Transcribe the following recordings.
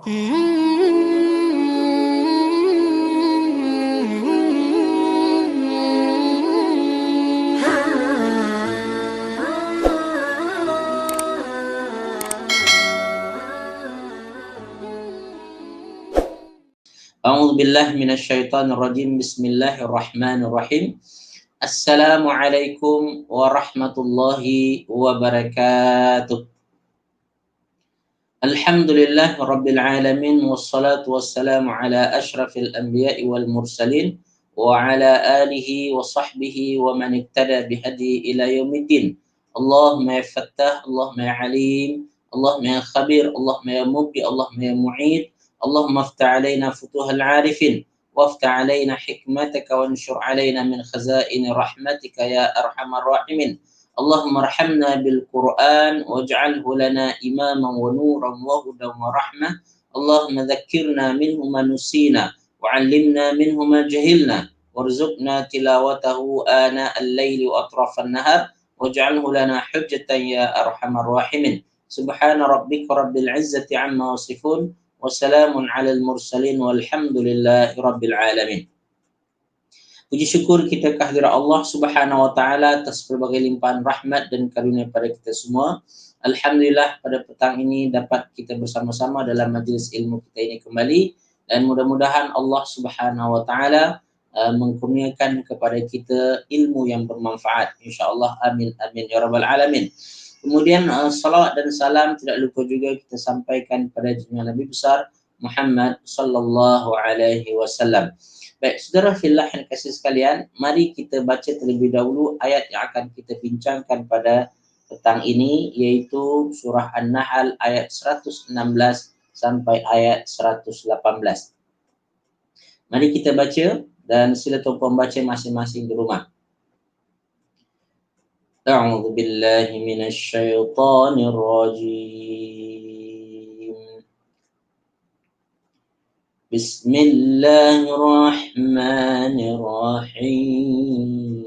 A'udzubillahi minasyaitonirrajim. Bismillahirrahmanirrahim. Assalamualaikum warahmatullahi wabarakatuh. Alhamdulillah rabbil alamin, wassalatu wassalamu ala asyrafil anbiya'i wal mursalin wa ala alihi wa sahbihi wa man ittada bihadi ila yaumiddin. Allahumma ya fattah, Allahumma ya alim, Allahumma ya khabir, Allahumma ya mubdi, Allahumma ya mu'id. اللهم افتح علينا فتوح العارفين وافتح علينا حكمتك وانشر علينا من خزائن رحمتك يا أرحم الراحمين. اللهم ارحمنا بالقرآن واجعله لنا إماما ونورا وهدى ورحمة. اللهم ذكرنا منه ما نسينا وعلمنا منه ما جهلنا وارزقنا تلاوته آناء الليل وأطراف النهار واجعله لنا حجة يا أرحم الراحمين. سبحان ربك رب العزة عما يصفون wassalamun alal mursalin walhamdulillahi rabbil alamin. Puji syukur kita kehadirat Allah Subhanahu wa taala atas berbagai limpahan rahmat dan karunia pada kita semua. Alhamdulillah pada petang ini dapat kita bersama-sama dalam majlis ilmu kita ini kembali, dan mudah-mudahan Allah Subhanahu wa taala mengkurniakan kepada kita ilmu yang bermanfaat, insyaallah. Amin amin ya rabbal alamin. Kemudian salawat dan salam tidak lupa juga kita sampaikan pada junjungan Nabi besar Muhammad sallallahu alaihi wasallam. Baik, saudara fillah yang kasih sekalian, mari kita baca terlebih dahulu ayat yang akan kita bincangkan pada petang ini, yaitu surah An-Nahl ayat 116 sampai ayat 118. Mari kita baca dan sila tuan baca masing-masing di rumah. أعوذ بالله من الشيطان الرجيم. بسم الله الرحمن الرحيم.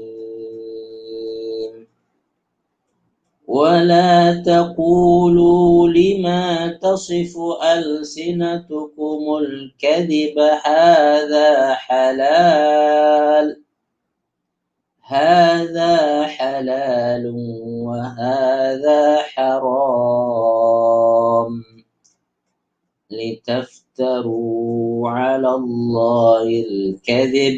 ولا تقولوا لما تصف ألسنتكم الكذب هذا حلال وهذا حرام لتفتروا على الله الكذب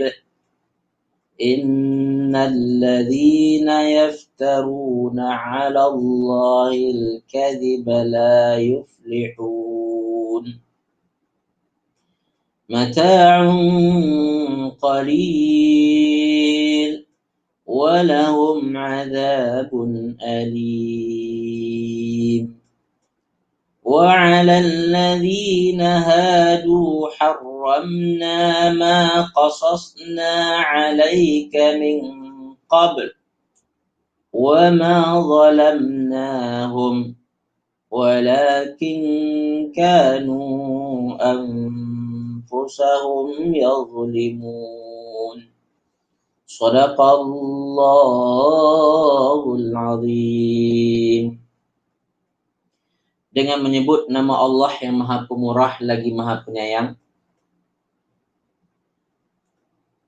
إن الذين يفترون على الله الكذب لا يفلحون متاع قليل ولهم عذاب أليم. وعلى الذين هادوا حرمنا ما قصصنا عليك من قبل وما ظلمناهم ولكن كانوا أنفسهم يظلمون. Sadaqallahul azim. Dengan menyebut nama Allah yang Maha Pemurah lagi Maha Penyayang.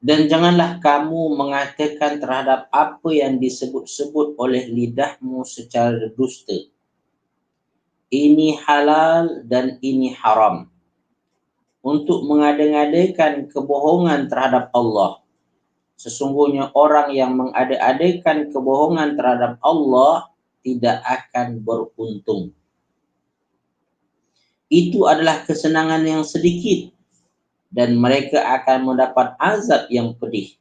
Dan janganlah kamu mengatakan terhadap apa yang disebut-sebut oleh lidahmu secara dusta. Ini halal dan ini haram. Untuk mengada-ngadakan kebohongan terhadap Allah. Sesungguhnya orang yang mengada-adakan kebohongan terhadap Allah tidak akan beruntung. Itu adalah kesenangan yang sedikit dan mereka akan mendapat azab yang pedih.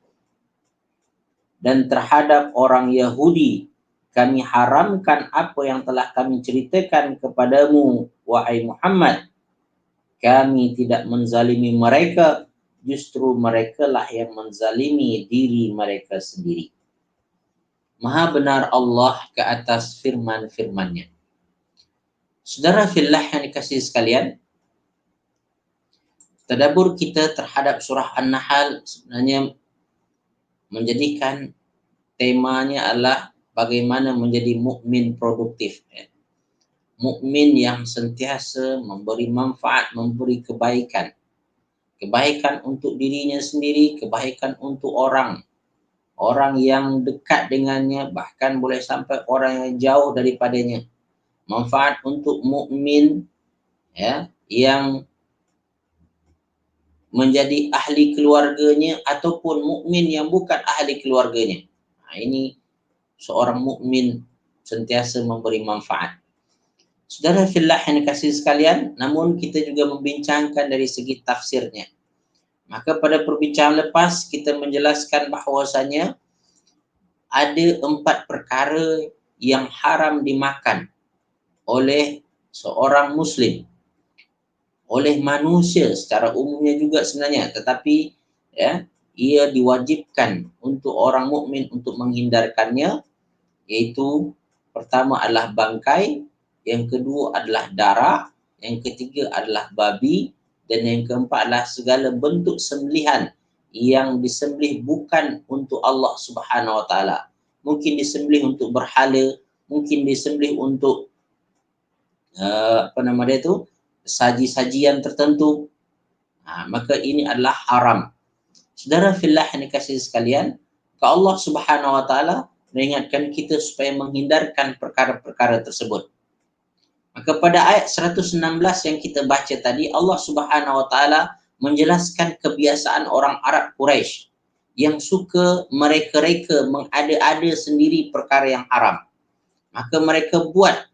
Dan terhadap orang Yahudi, kami haramkan apa yang telah kami ceritakan kepadamu, wahai Muhammad. Kami tidak menzalimi mereka, justru mereka lah yang menzalimi diri mereka sendiri. Maha benar Allah ke atas firman-firman-Nya. Saudara fillah yang dikasihi sekalian, tadabbur kita terhadap surah An-Nahl sebenarnya menjadikan temanya adalah bagaimana menjadi mukmin produktif. mukmin yang sentiasa memberi manfaat, memberi kebaikan. Kebaikan untuk dirinya sendiri, kebaikan untuk orang yang dekat dengannya, bahkan boleh sampai orang yang jauh daripadanya. Manfaat untuk mukmin, ya, yang menjadi ahli keluarganya ataupun mukmin yang bukan ahli keluarganya. Nah, ini seorang mukmin sentiasa memberi manfaat. Saudara fillah yang dikasihi sekalian, namun kita juga membincangkan dari segi tafsirnya. Maka pada perbincangan lepas kita menjelaskan bahwasanya ada 4 perkara yang haram dimakan oleh seorang muslim, oleh manusia secara umumnya juga sebenarnya, tetapi ya, ia diwajibkan untuk orang mukmin untuk menghindarkannya, yaitu pertama adalah bangkai, yang kedua adalah darah, yang ketiga adalah babi, dan yang keempat adalah segala bentuk sembelihan yang disembelih bukan untuk Allah Subhanahu wa taala. Mungkin disembelih untuk berhala, mungkin disembelih untuk saji-sajian tertentu. Maka ini adalah haram. Saudara fillah yang dikasihi sekalian, Allah Subhanahu wa taala mengingatkan kita supaya menghindarkan perkara-perkara tersebut. Maka pada ayat 116 yang kita baca tadi, Allah Subhanahu wa taala menjelaskan kebiasaan orang Arab Quraisy yang suka mereka-reka mengada-ada sendiri perkara yang haram. Maka mereka buat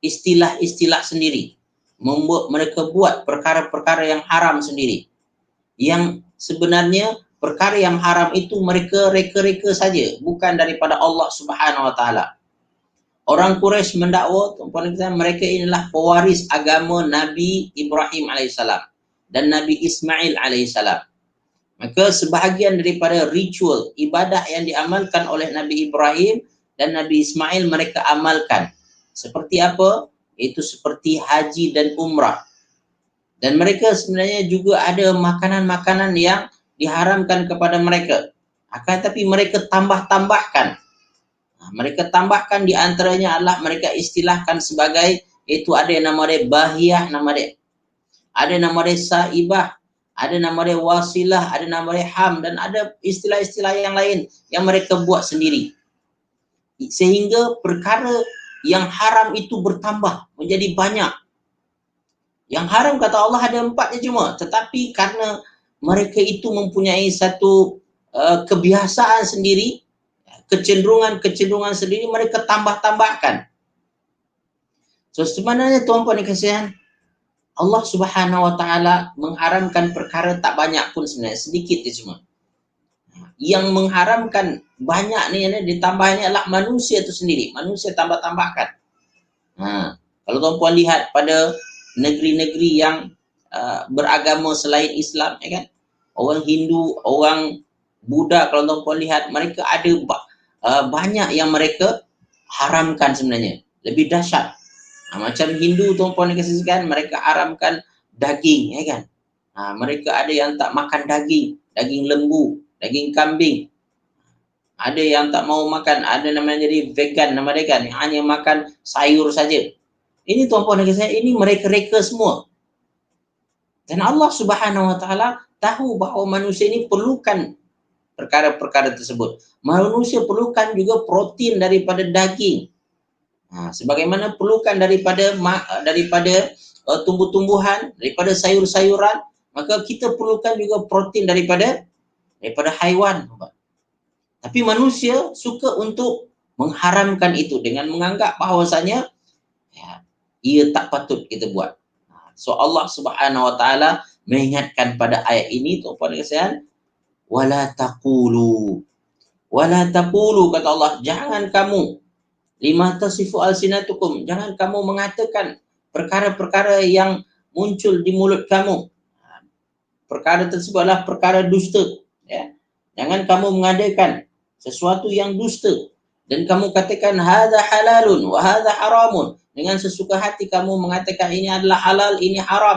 istilah-istilah sendiri. Mereka buat perkara-perkara yang haram sendiri. Yang sebenarnya perkara yang haram itu mereka reka-reka saja, bukan daripada Allah Subhanahu wa taala. Orang Quraisy mendakwa mereka inilah pewaris agama Nabi Ibrahim alaihissalam dan Nabi Ismail alaihissalam. Maka sebahagian daripada ritual ibadah yang diamalkan oleh Nabi Ibrahim dan Nabi Ismail mereka amalkan. Seperti apa? Itu seperti haji dan umrah. Dan mereka sebenarnya juga ada makanan-makanan yang diharamkan kepada mereka. Akan tapi mereka tambah-tambahkan. Mereka tambahkan di antaranya adalah mereka istilahkan sebagai, itu ada yang nama dia bahiyah, nama dia. Ada nama dia saibah, ada nama dia wasilah, ada nama dia ham, dan ada istilah-istilah yang lain yang mereka buat sendiri. Sehingga perkara yang haram itu bertambah, menjadi banyak. Yang haram kata Allah ada 4 je cuma, tetapi karena mereka itu mempunyai satu kebiasaan sendiri, kecenderungan sendiri, mereka tambah-tambahkan. So sebenarnya tuan-puan dikasihan, Allah Subhanahu wa taala mengharamkan perkara tak banyak pun sebenarnya, sedikit je cuma. Yang mengharamkan banyak ni ditambahnya adalah manusia itu sendiri, manusia tambah-tambahkan. Kalau tuan-puan lihat pada negeri-negeri yang beragama selain Islam, ya kan? Orang Hindu, orang Buddha, kalau tuan-puan lihat, mereka ada banyak yang mereka haramkan sebenarnya, lebih dahsyat. Macam Hindu tuan-puan dikasihkan, mereka haramkan daging, ya kan? Mereka ada yang tak makan daging lembu, daging kambing. Ada yang tak mau makan, ada namanya jadi vegan, nama dia kan, hanya makan sayur saja. Ini tuan-puan dikasih, ini mereka-reka semua. Dan Allah Subhanahu wa taala tahu bahawa manusia ini perlukan perkara-perkara tersebut. Manusia perlukan juga protein daripada daging. Sebagaimana perlukan daripada tumbuh-tumbuhan, daripada sayur-sayuran, maka kita perlukan juga protein daripada haiwan. Tapi manusia suka untuk mengharamkan itu dengan menganggap bahawasanya ia tak patut kita buat. So Allah Subhanahu wa taala mengingatkan pada ayat ini, tuan-puan sekalian, wala taqulu kata Allah, jangan kamu lima tasifu alsinatukum, jangan kamu mengatakan perkara-perkara yang muncul di mulut kamu. Perkara tersebut adalah perkara dusta, ya. Jangan kamu mengadakan sesuatu yang dusta dan kamu katakan hadza halalun wa hadza haramun, dengan sesuka hati kamu mengatakan ini adalah halal, ini haram.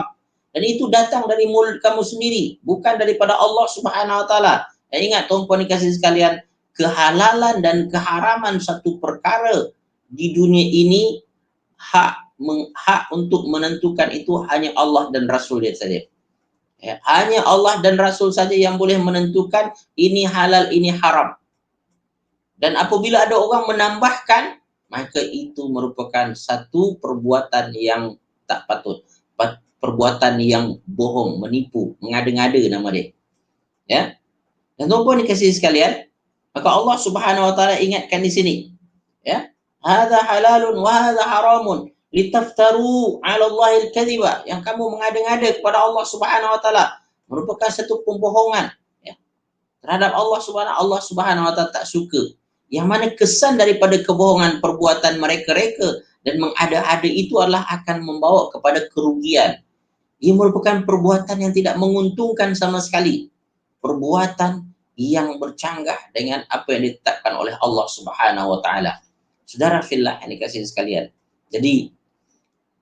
Dan itu datang dari mulut kamu sendiri, bukan daripada Allah Subhanahu wa taala. Dan ingat tuan-puan dikasih sekalian, kehalalan dan keharaman satu perkara di dunia ini hak hak untuk menentukan itu hanya Allah dan Rasul dia saja. Ya, hanya Allah dan Rasul saja yang boleh menentukan ini halal, ini haram. Dan apabila ada orang menambahkan, maka itu merupakan satu perbuatan yang tak patut. Perbuatan yang bohong, menipu, mengada-ngada nama dia. Ya. Dan tuan-tuan dikasihi sekalian, maka Allah Subhanahu wa taala ingatkan di sini, ya. Hadza halalun wa hadza haramun litaftaru 'ala Allahil kadhiba. Yang kamu mengada-ngada kepada Allah Subhanahu wa taala merupakan satu pembohongan, ya, terhadap Allah Subhanahu wa taala tak suka. Yang mana kesan daripada kebohongan perbuatan mereka-reka dan mengada-ada itu adalah akan membawa kepada kerugian. Ia merupakan perbuatan yang tidak menguntungkan sama sekali. Perbuatan yang bercanggah dengan apa yang ditetapkan oleh Allah Subhanahu wa taala. Saudara fillah yang dikasihi sekalian. Jadi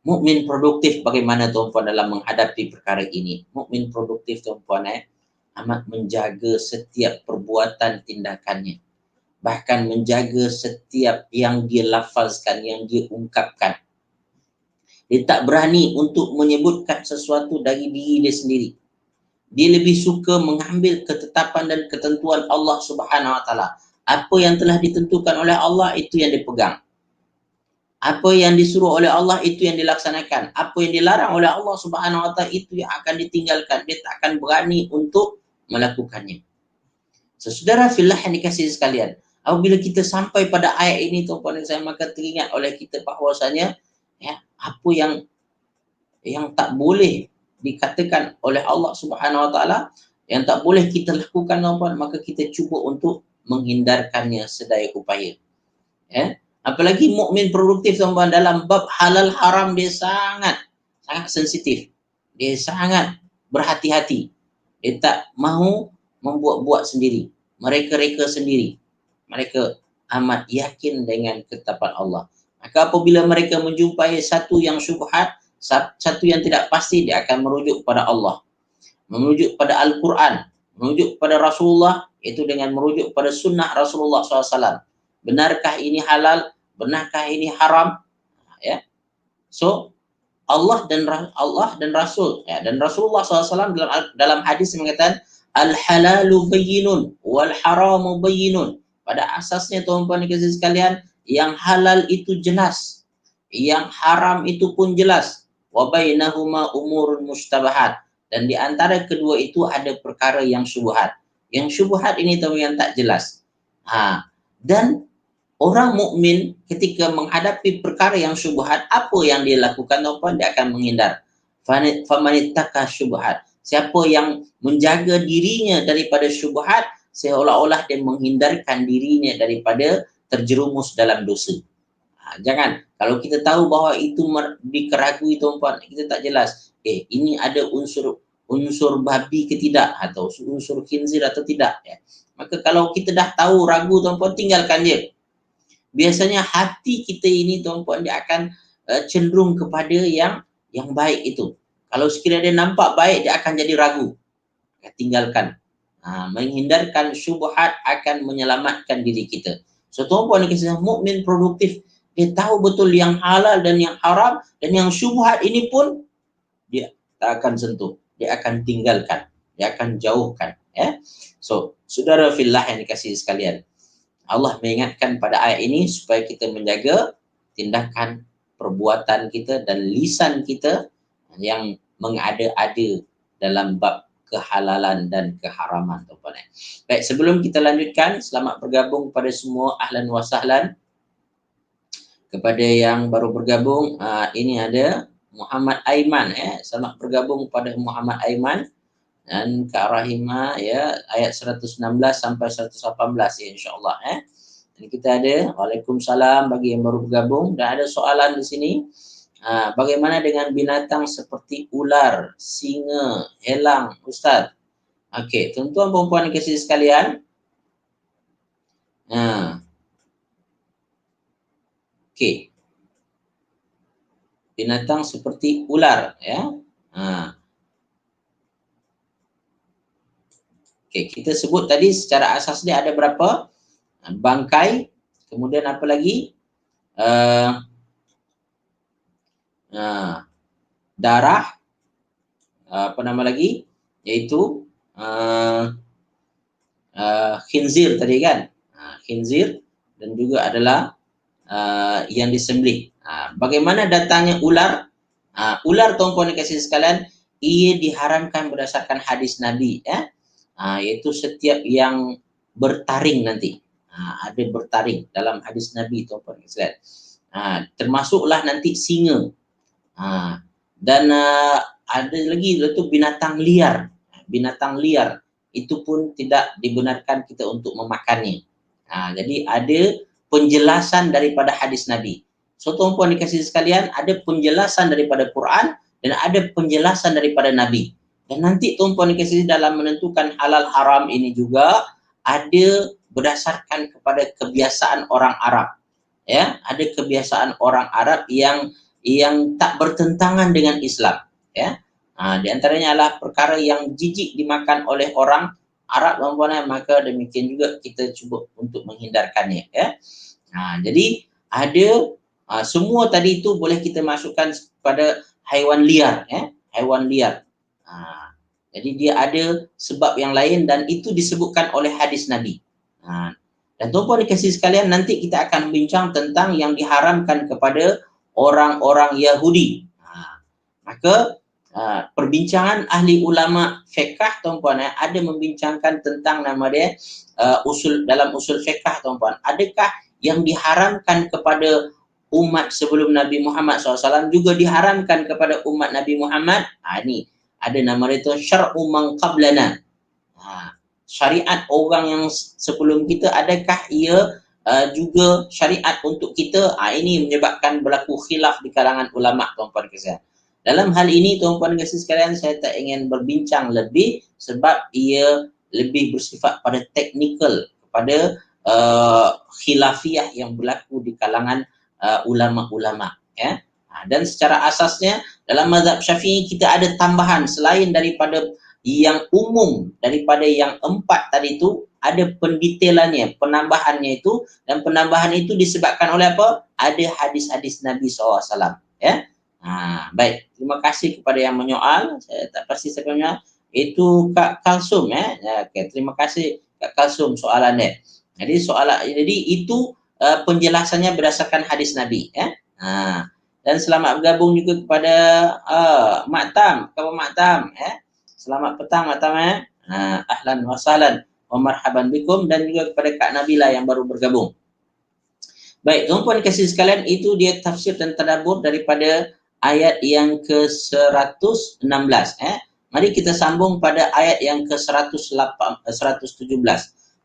mukmin produktif bagaimana tuan-puan dalam menghadapi perkara ini? Mukmin produktif tuan-puan amat menjaga setiap perbuatan tindakannya. Bahkan menjaga setiap yang dia lafazkan, yang dia ungkapkan. Dia tak berani untuk menyebutkan sesuatu dari diri dia sendiri. Dia lebih suka mengambil ketetapan dan ketentuan Allah Subhanahu wa taala. Apa yang telah ditentukan oleh Allah itu yang dipegang. Apa yang disuruh oleh Allah itu yang dilaksanakan. Apa yang dilarang oleh Allah Subhanahu wa taala itu yang akan ditinggalkan. Dia tak akan berani untuk melakukannya. Saudara fillah yang dikasihi sekalian, apabila kita sampai pada ayat ini tuan-tuan dan saya, maka teringat oleh kita bahwasanya ya, apa yang tak boleh dikatakan oleh Allah Subhanahu wa taala, yang tak boleh kita lakukan tuan-tuan, maka kita cuba untuk menghindarkannya sedaya upaya. Ya. Apalagi mukmin produktif tuan-tuan, dalam bab halal haram dia sangat sensitif. Dia sangat berhati-hati. Dia tak mahu membuat-buat sendiri. Mereka reka sendiri. Mereka amat yakin dengan ketetapan Allah. Maka apabila mereka menjumpai satu yang syubhat, satu yang tidak pasti, dia akan merujuk pada Allah. Merujuk pada Al-Quran. Merujuk pada Rasulullah, itu dengan merujuk pada sunnah Rasulullah SAW. Benarkah ini halal? Benarkah ini haram? Ya. So, Allah dan Rasul, ya, dan Rasulullah SAW dalam hadis mengatakan al-halalu bayyinun wal haramu bayyinun. Pada asasnya tuan-tuan dikasihi sekalian, yang halal itu jelas, yang haram itu pun jelas. Wa bainahuma umurun mustabahat. Dan di antara kedua itu ada perkara yang syubhat. Yang syubhat ini tahu yang tak jelas. Dan orang mukmin ketika menghadapi perkara yang syubhat, apa yang dia lakukan tuan-tuan? Dia akan menghindar. Famanittaka syubhat. Siapa yang menjaga dirinya daripada syubhat, seolah-olah dia menghindarkan dirinya daripada terjerumus dalam dosa. Jangan. Kalau kita tahu bahawa itu dikeragui tuan-tuan, kita tak jelas. Ini ada unsur babi ke tidak, atau unsur khinzir atau tidak. Ya. Maka kalau kita dah tahu ragu tuan-tuan, tinggalkan dia. Biasanya hati kita ini tuan-tuan, dia akan cenderung kepada yang baik itu. Kalau sekiranya dia nampak baik, dia akan jadi ragu. Tinggalkan. Menghindarkan syubhat akan menyelamatkan diri kita. So tuan-tuan, mukmin produktif, dia tahu betul yang halal dan yang haram, dan yang syubhat ini pun dia tak akan sentuh. Dia akan tinggalkan. Dia akan jauhkan. Ya. So, saudara fillah yang dikasihi sekalian, Allah mengingatkan pada ayat ini supaya kita menjaga tindakan, perbuatan kita dan lisan kita yang mengada-ada dalam bab kehalalan dan keharaman. Baik, sebelum kita lanjutkan, selamat bergabung pada semua, ahlan wa sahlan. Kepada yang baru bergabung, ini ada Muhammad Aiman. Selamat bergabung pada Muhammad Aiman. Dan Kak Rahima, ya, ayat 116 sampai 118 ya, insyaAllah. Dan kita ada Waalaikumsalam bagi yang baru bergabung. Dan ada soalan di sini, bagaimana dengan binatang seperti ular, singa, elang, Ustaz? Okey, tuan-tuan perempuan dikasihi sekalian, okey, binatang seperti ular, ya. Okey, kita sebut tadi secara asas dia ada berapa? Bangkai, kemudian apa lagi? darah, apa nama lagi, yaitu khinzir tadi kan, khinzir, dan juga adalah yang disembelih. Bagaimana datangnya ular? Ular, tuan-tuan dikasih sekalian, ia diharamkan berdasarkan hadis Nabi, ya. Yaitu setiap yang bertaring nanti. Ada bertaring dalam hadis Nabi, tuan-tuan dikasih sekalian. Termasuklah nanti singa. Dan ada lagi itu binatang liar. Binatang liar itu pun tidak dibenarkan kita untuk memakannya. Jadi ada penjelasan daripada hadis Nabi. So, tuan-puan dikasih sekalian, ada penjelasan daripada Quran dan ada penjelasan daripada Nabi. Dan nanti tuan-puan dikasih dalam menentukan halal haram ini juga ada berdasarkan kepada kebiasaan orang Arab. Ya, ada kebiasaan orang Arab yang tak bertentangan dengan Islam. Ya, di antaranya adalah perkara yang jijik dimakan oleh orang Arab, maka demikian juga kita cuba untuk menghindarkannya. Ya, jadi ada semua tadi itu boleh kita masukkan pada haiwan liar, ya, haiwan liar. Jadi dia ada sebab yang lain dan itu disebutkan oleh hadis Nabi. Dan tuan-puan dikasih sekalian, nanti kita akan bincang tentang yang diharamkan kepada orang-orang Yahudi. Maka perbincangan ahli ulama fiqh, tuan-puan, ada membincangkan tentang nama dia usul dalam usul fiqh, tuan-puan. Adakah yang diharamkan kepada umat sebelum Nabi Muhammad SAW juga diharamkan kepada umat Nabi Muhammad? Ini ada nama dia tu syar'u man qablana. Syariat orang yang sebelum kita, adakah ia juga syariat untuk kita? Ini menyebabkan berlaku khilaf di kalangan ulama, tuan-puan sekalian. Dalam hal ini, tuan-puan sekalian, saya tak ingin berbincang lebih sebab ia lebih bersifat pada teknikal, pada khilafiyah yang berlaku di kalangan ulama-ulama, ya. Dan secara asasnya dalam mazhab Syafi'i kita ada tambahan selain daripada yang umum, daripada yang 4 tadi itu ada pendetailannya, penambahannya itu, dan penambahan itu disebabkan oleh apa? Ada hadis-hadis Nabi SAW, ya. Baik, terima kasih kepada yang menyoal. Saya tak pasti sebenarnya itu Kak Kalsum, ya. Okay, terima kasih Kak Kalsum soalannya. Jadi itu penjelasannya berdasarkan hadis Nabi, ya. Dan selamat bergabung juga kepada Mak Tam, Kawan Mak Tam, ya. Selamat petang Mak Tam, ya. Ahlan wa sahlan wa marhaban bikum, dan juga kepada Kak Nabila yang baru bergabung. Baik, tuan-puan kasih sekalian, itu dia tafsir dan tadabbur daripada ayat yang ke-116, Mari kita sambung pada ayat yang ke-117.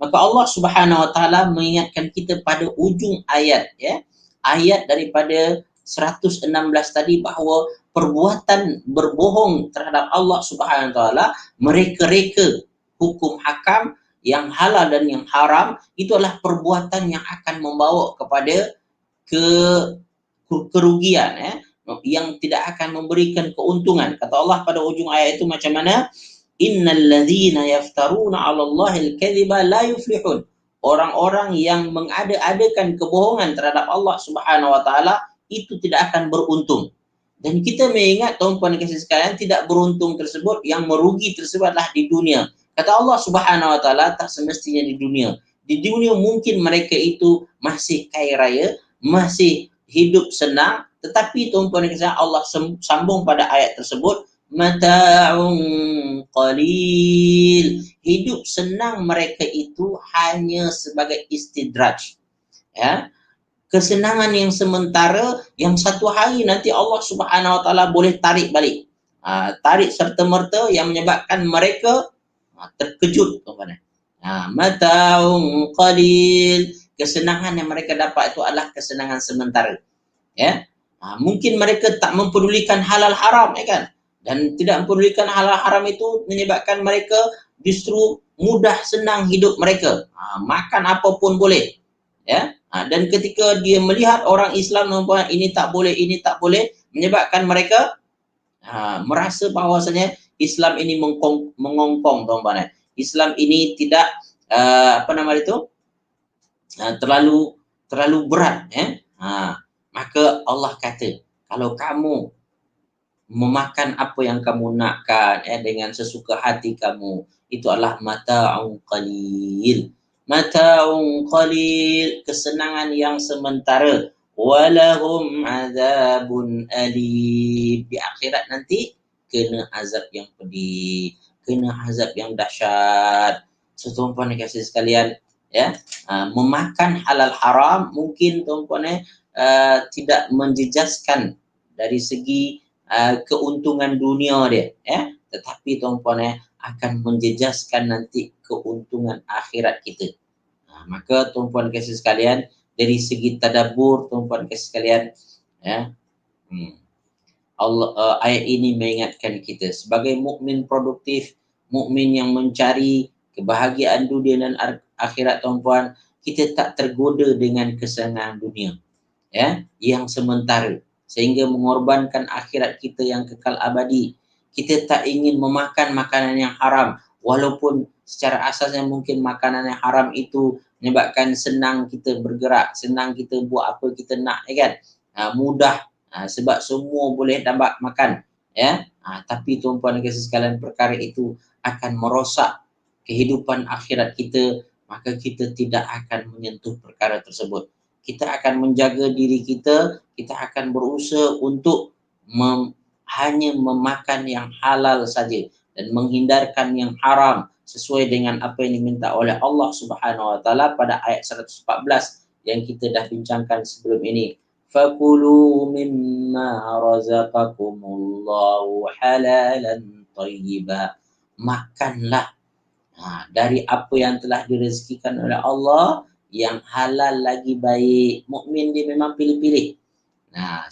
Maka Allah Subhanahu wa taala mengingatkan kita pada ujung ayat, ya. Ayat daripada 116 tadi, bahawa perbuatan berbohong terhadap Allah Subhanahu wa taala, mereka-reka hukum hakam yang halal dan yang haram, itu adalah perbuatan yang akan membawa kepada kerugian, ya, yang tidak akan memberikan keuntungan. Kata Allah pada ujung ayat itu macam mana? Innal ladzina yaftaruna 'alallahi al-kadhiba la yuflihun. Orang-orang yang mengada-adakan kebohongan terhadap Allah Subhanahu wa taala itu tidak akan beruntung. Dan kita mengingat, tuan-puan kasih sekalian, tidak beruntung tersebut, yang merugi tersebut adalah di dunia. Kata Allah Subhanahu wa taala, tak semestinya di dunia. Di dunia mungkin mereka itu masih kaya raya, masih hidup senang, tetapi tuan-puan kasih sekalian, Allah sambung pada ayat tersebut, mata'un qalil. Hidup senang mereka itu hanya sebagai istidraj, ya. Kesenangan yang sementara, yang satu hari nanti Allah Subhanahu wa taala boleh tarik balik. Tarik serta-merta yang menyebabkan mereka terkejut, tuan-tuan. Mata'un qalil. Kesenangan yang mereka dapat itu adalah kesenangan sementara, ya. Mungkin mereka tak mempedulikan halal haram, ya kan? Dan tidak mempedulikan halal haram itu menyebabkan mereka justru mudah senang hidup mereka. Makan apapun boleh, ya. Dan ketika dia melihat orang Islam ini tak boleh, menyebabkan mereka merasa bahawasanya Islam ini mengongkong, tuan-tuan. Islam ini tidak terlalu berat, ya. Maka Allah kata Kalau kamu memakan apa yang kamu nakkan dengan sesuka hati kamu, itu adalah mata'un qalil. Mata'un qalil, kesenangan yang sementara. Walahum azabun alim. Di akhirat nanti kena azab yang pedih, kena azab yang dahsyat. So, tuan-puan dan kasih sekalian, ya, memakan halal haram mungkin tuan-puan tidak menjejaskan dari segi keuntungan dunia dia, tetapi tuan-puan akan menjejaskan nanti keuntungan akhirat kita. Maka tuan-puan kasih sekalian, dari segi tadabbur tuan-puan kasih sekalian, ya, Allah, ayat ini mengingatkan kita sebagai mukmin produktif, mukmin yang mencari kebahagiaan dunia dan akhirat tuan-puan, kita tak tergoda dengan kesenangan dunia, ya, yang sementara, sehingga mengorbankan akhirat kita yang kekal abadi. Kita tak ingin memakan makanan yang haram, walaupun secara asasnya mungkin makanan yang haram itu menyebabkan senang kita bergerak, senang kita buat apa kita nak, kan? Mudah, sebab semua boleh dapat makan, ya. Tapi tuan-puan dan sekalian, perkara itu akan merosak kehidupan akhirat kita, maka kita tidak akan menyentuh perkara tersebut. Kita akan menjaga diri kita, kita akan berusaha untuk hanya memakan yang halal saja dan menghindarkan yang haram sesuai dengan apa yang diminta oleh Allah Subhanahu wa taala pada ayat 114 yang kita dah bincangkan sebelum ini. Fakulu mimma razaqakumullahu halalan thayyiba. Makanlah dari apa yang telah direzekikan oleh Allah yang halal lagi baik. Mukmin dia memang pilih-pilih.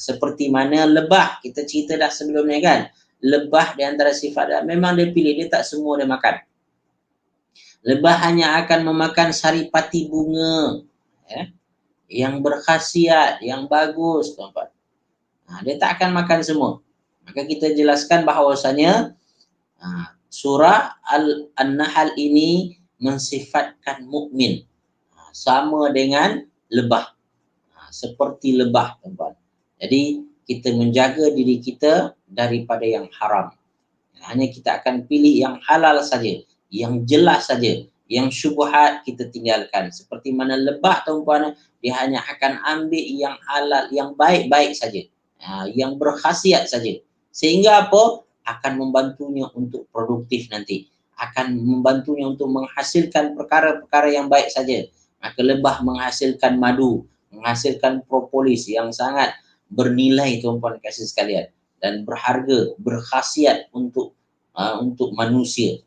Seperti mana lebah, kita cerita dah sebelum ni kan. Lebah di antara sifat dia, memang dia pilih, dia tak semua dia makan. Lebah hanya akan memakan saripati bunga, yang berkhasiat, yang bagus, tuan-tuan. Dia tak akan makan semua. Maka kita jelaskan bahawasanya surah An-Nahl ini mensifatkan mukmin sama dengan lebah, seperti lebah, tuan-tuan. Jadi kita menjaga diri kita daripada yang haram. Hanya kita akan pilih yang halal saja, yang jelas saja, yang syubhat kita tinggalkan. Seperti mana lebah, tuan-puan, dia hanya akan ambil yang halal, yang baik-baik saja, yang berkhasiat saja. Sehingga apa? Akan membantunya untuk produktif nanti. Akan membantunya untuk menghasilkan perkara-perkara yang baik saja. Maka lebah menghasilkan madu, menghasilkan propolis yang sangat bernilai, tuan-puan kasih sekalian, dan berharga, berkhasiat untuk manusia.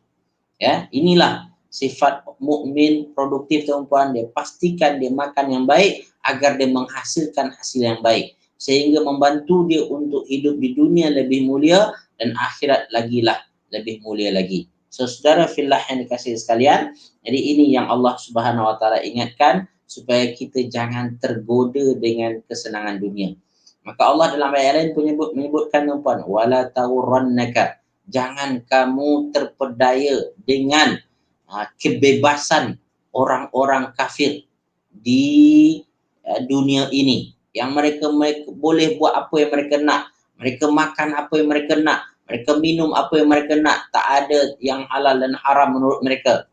Ya, inilah sifat mukmin produktif, tuan-puan. Dia pastikan dia makan yang baik agar dia menghasilkan hasil yang baik, sehingga membantu dia untuk hidup di dunia lebih mulia dan akhirat lagilah lebih mulia lagi. So, saudara fillah yang dikasihi sekalian, jadi ini yang Allah Subhanahu wa taala ingatkan supaya kita jangan tergoda dengan kesenangan dunia. Maka Allah dalam ayat lain menyebutkan, tuan-puan, wala tawrannaka, jangan kamu terpedaya dengan kebebasan orang-orang kafir di dunia ini, yang mereka boleh buat apa yang mereka nak, mereka makan apa yang mereka nak, mereka minum apa yang mereka nak, tak ada yang halal dan haram menurut mereka.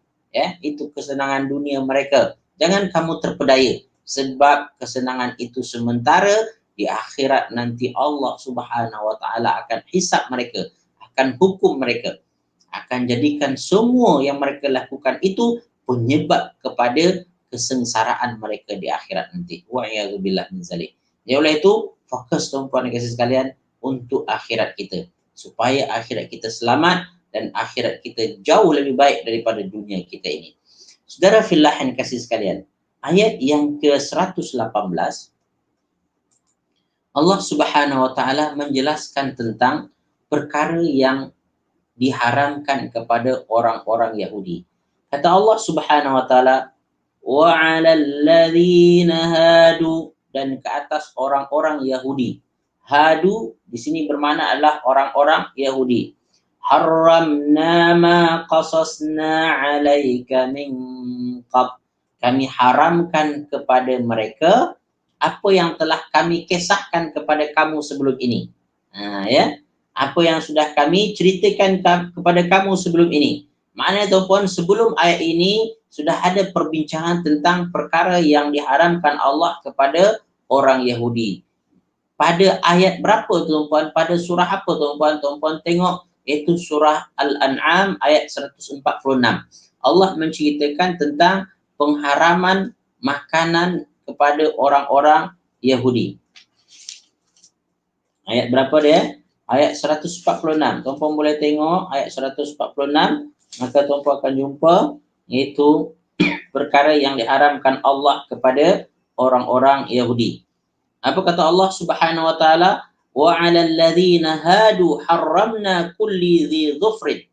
Itu kesenangan dunia mereka. Jangan kamu terpedaya, sebab kesenangan itu sementara. Di akhirat nanti Allah Subhanahu wa taala akan hisab mereka, akan hukum mereka, akan jadikan semua yang mereka lakukan itu penyebab kepada kesengsaraan mereka di akhirat nanti. Wa'iyadzubillah min zalik. Jadi oleh itu, fokus, tuan-puan dan kasih sekalian, untuk akhirat kita, supaya akhirat kita selamat dan akhirat kita jauh lebih baik daripada dunia kita ini. Saudara fillah yang kasih sekalian, ayat yang ke-118, Allah Subhanahu wa taala menjelaskan tentang perkara yang diharamkan kepada orang-orang Yahudi. Kata Allah Subhanahu wa taala, wa 'alal ladzina hadu, dan ke atas orang-orang Yahudi. Hadu di sini bermakna adalah orang-orang Yahudi. Haramna ma qasasna 'alaika min qab. Kami haramkan kepada mereka apa yang telah kami kisahkan kepada kamu sebelum ini. Ya, apa yang sudah kami ceritakan kepada kamu sebelum ini. Maknanya tuan-puan, sebelum ayat ini sudah ada perbincangan tentang perkara yang diharamkan Allah kepada orang Yahudi. Pada ayat berapa tuan-puan? Pada surah apa tuan-puan? Tuan-puan tengok, iaitu surah Al-An'am ayat 146. Allah menceritakan tentang pengharaman makanan kepada orang-orang Yahudi. Ayat berapa dia? Ayat 146. Tuan-puan boleh tengok ayat 146. Maka tuan-puan akan jumpa iaitu perkara yang diharamkan Allah kepada orang-orang Yahudi. Apa kata Allah Subhanahu wa taala? Wa 'alal ladzina hadu harramna kulli dzi dhufrin.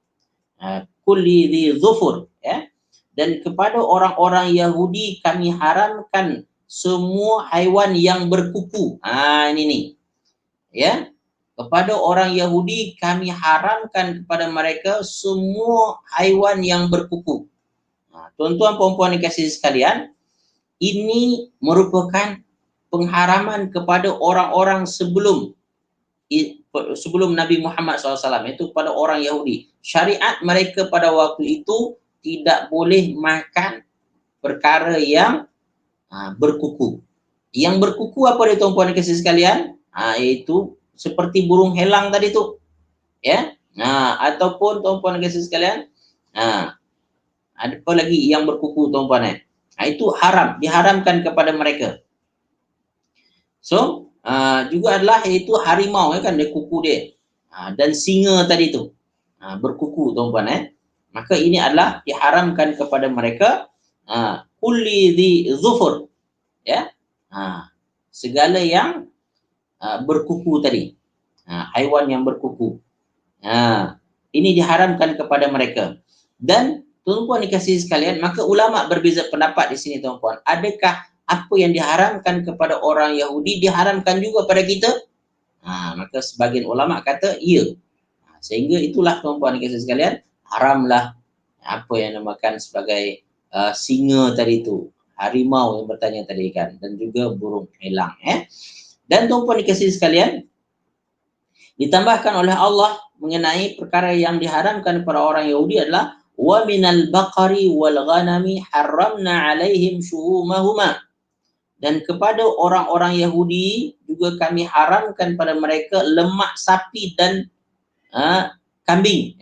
Kulli dzi dhufur, ya. Dan kepada orang-orang Yahudi kami haramkan semua haiwan yang berkuku. Ini nih. Ya. Kepada orang Yahudi kami haramkan kepada mereka semua haiwan yang berkuku. Tuan-tuan puan-puan dikasihi sekalian, ini merupakan pengharaman kepada orang-orang sebelum Nabi Muhammad SAW, itu kepada orang Yahudi. Syariat mereka pada waktu itu tidak boleh makan perkara yang berkuku. Yang berkuku apa dia tuan-puan dikasihi sekalian? Iaitu seperti burung helang tadi tu, ya. Ataupun tuan-puan dikasihi sekalian, ada apa lagi yang berkuku tuan-puan? Itu haram, diharamkan kepada mereka. So, juga adalah iaitu harimau, kan, dia kuku dia. Dan singa tadi tu, berkuku tuan-puan. Maka ini adalah diharamkan kepada mereka kulli dzi dhufur, ya. Segala yang berkuku tadi, haiwan yang berkuku, ini diharamkan kepada mereka. Dan tuan-puan dikasihi sekalian, maka ulama berbeza pendapat di sini tuan-puan. Adakah apa yang diharamkan kepada orang Yahudi diharamkan juga pada kita? Maka sebagian ulama kata ya. Sehingga itulah tuan-puan dikasihi sekalian, haramlah apa yang dinamakan sebagai singa tadi tu, harimau yang bertanya tadi kan, dan juga burung elang. Dan tuan-puan dikasihi sekalian, ditambahkan oleh Allah mengenai perkara yang diharamkan kepada orang Yahudi adalah wa minal baqari wal ghanami haramna alaihim syuhumahuma. Dan kepada orang-orang Yahudi juga kami haramkan pada mereka lemak sapi dan kambing.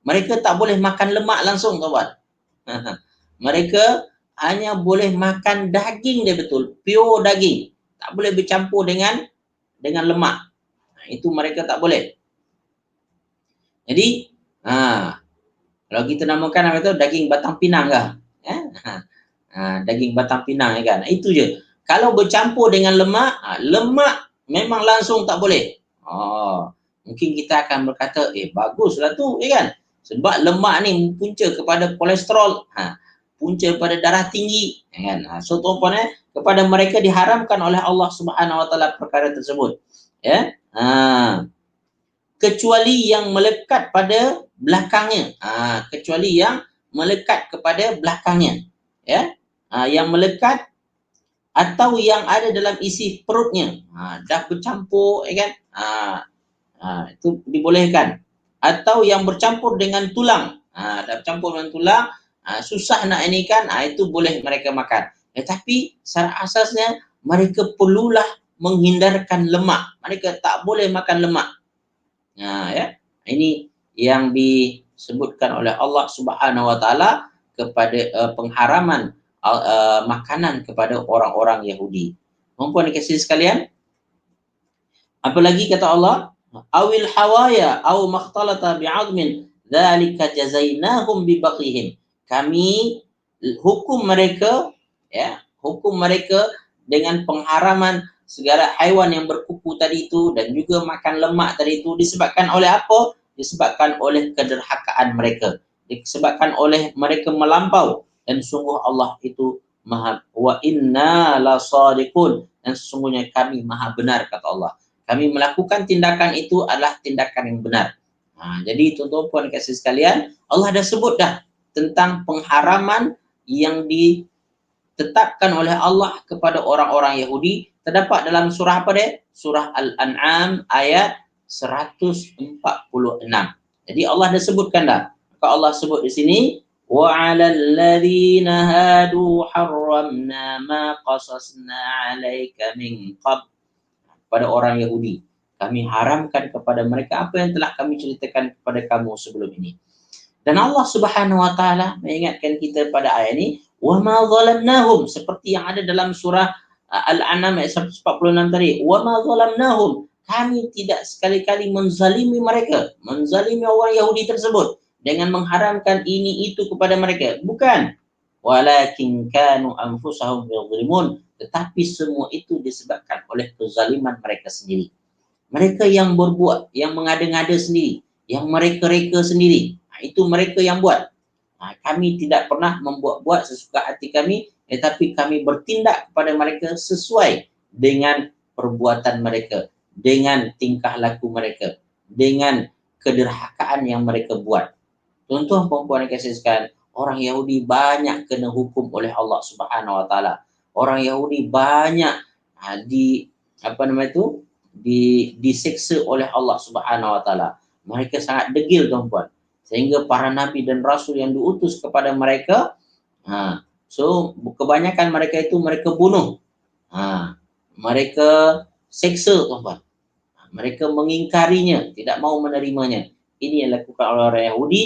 Mereka tak boleh makan lemak langsung, tuan-tuan. Mereka hanya boleh makan daging dia, betul, pure daging. Tak boleh bercampur dengan lemak. Itu mereka tak boleh. Jadi, kalau kita namakan apa itu, daging batang pinang kah? Daging batang pinang, kan? Itu je. Kalau bercampur dengan lemak, lemak memang langsung tak boleh. Mungkin kita akan berkata, baguslah tu, kan? Sebab lemak ni punca kepada kolesterol, punca pada darah tinggi, kan? So tuan-puan, kepada mereka diharamkan oleh Allah Subhanahu wa taala perkara tersebut, ya. Kecuali yang melekat pada belakangnya, kecuali yang melekat kepada belakangnya, ya. Yang melekat atau yang ada dalam isi perutnya, dah bercampur, kan? Itu dibolehkan. Atau yang bercampur dengan tulang, dah bercampur dengan tulang, susah nak ini, kan? Itu boleh mereka makan. Tetapi secara asasnya mereka perlulah menghindarkan lemak. Mereka tak boleh makan lemak. Ya. Ini yang disebutkan oleh Allah Subhanahu wa taala kepada pengharaman makanan kepada orang-orang Yahudi. Puan-puan dikasihi sekalian, apalagi kata Allah, awil hawaya aw makhtalata bi'azmin dzalika jazainahum bibaqihim. Kami hukum mereka, ya, hukum mereka dengan pengharaman segala haiwan yang berkuku tadi itu dan juga makan lemak tadi itu disebabkan oleh apa? Disebabkan oleh kederhakaan mereka, disebabkan oleh mereka melampau, dan sungguh Allah itu maha, wa inna la sadiqun, dan sesungguhnya kami maha benar, kata Allah. Kami melakukan tindakan itu adalah tindakan yang benar. Jadi tuan-tuan puan kasih sekalian, Allah dah sebut dah tentang pengharaman yang ditetapkan oleh Allah kepada orang-orang Yahudi terdapat dalam surah apa dia? Surah Al-An'am ayat 146. Jadi Allah dah sebutkan dah. Maka Allah sebut di sini wa 'alal ladzina hadu harramna ma qasasna 'alaika min qabl. Pada orang Yahudi kami haramkan kepada mereka apa yang telah kami ceritakan kepada kamu sebelum ini. Dan Allah Subhanahu wa taala mengingatkan kita pada ayat ini, wa ma zalamnahum, seperti yang ada dalam surah Al-An'am ayat 146 tadi. Wa ma zalamnahum, kami tidak sekali-kali menzalimi mereka, menzalimi orang Yahudi tersebut dengan mengharamkan ini itu kepada mereka. Bukan. Walakin kanu anfusahum yadhlimun, tetapi semua itu disebabkan oleh kezaliman mereka sendiri. Mereka yang berbuat, yang mengada-ngada sendiri, yang mereka-reka sendiri. Itu mereka yang buat. Kami tidak pernah membuat-buat sesuka hati kami, tetapi kami bertindak kepada mereka sesuai dengan perbuatan mereka, dengan tingkah laku mereka, dengan kederhakaan yang mereka buat. Tuan-tuan puan-puan yang kasih sekalian, orang Yahudi banyak kena hukum oleh Allah Subhanahu wa taala. Orang Yahudi banyak di apa nama itu? Disiksa oleh Allah Subhanahu wa taala. Mereka sangat degil tuan-puan. Sehingga para nabi dan rasul yang diutus kepada mereka, so kebanyakan mereka itu mereka bunuh. Mereka seksa tuan-puan. Mereka mengingkarinya, tidak mau menerimanya. Ini yang dilakukan oleh orang Yahudi,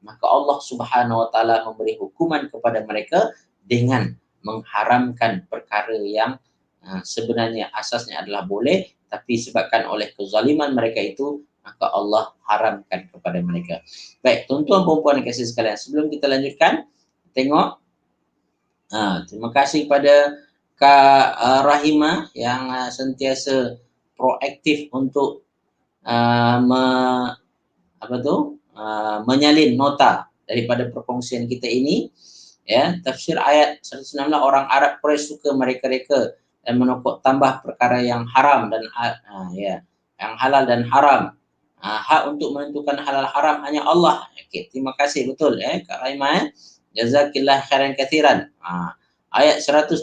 maka Allah Subhanahu wa taala memberi hukuman kepada mereka dengan mengharamkan perkara yang sebenarnya asasnya adalah boleh, tapi disebabkan oleh kezaliman mereka itu, maka Allah haramkan kepada mereka. Baik, tuan-tuan puan-puan yang kasih sekalian, sebelum kita lanjutkan, tengok. Terima kasih kepada Kak Rahimah yang sentiasa proaktif untuk menyalin nota daripada perkongsian kita ini. Ya, tafsir ayat 119, orang Arab Quraisy suka mereka-reka dan menokok tambah perkara yang haram dan yang halal dan haram. Hak untuk menentukan halal haram hanya Allah. Okey, terima kasih betul Kak Raimah. Jazakillah khairan katsiran. Ayat 117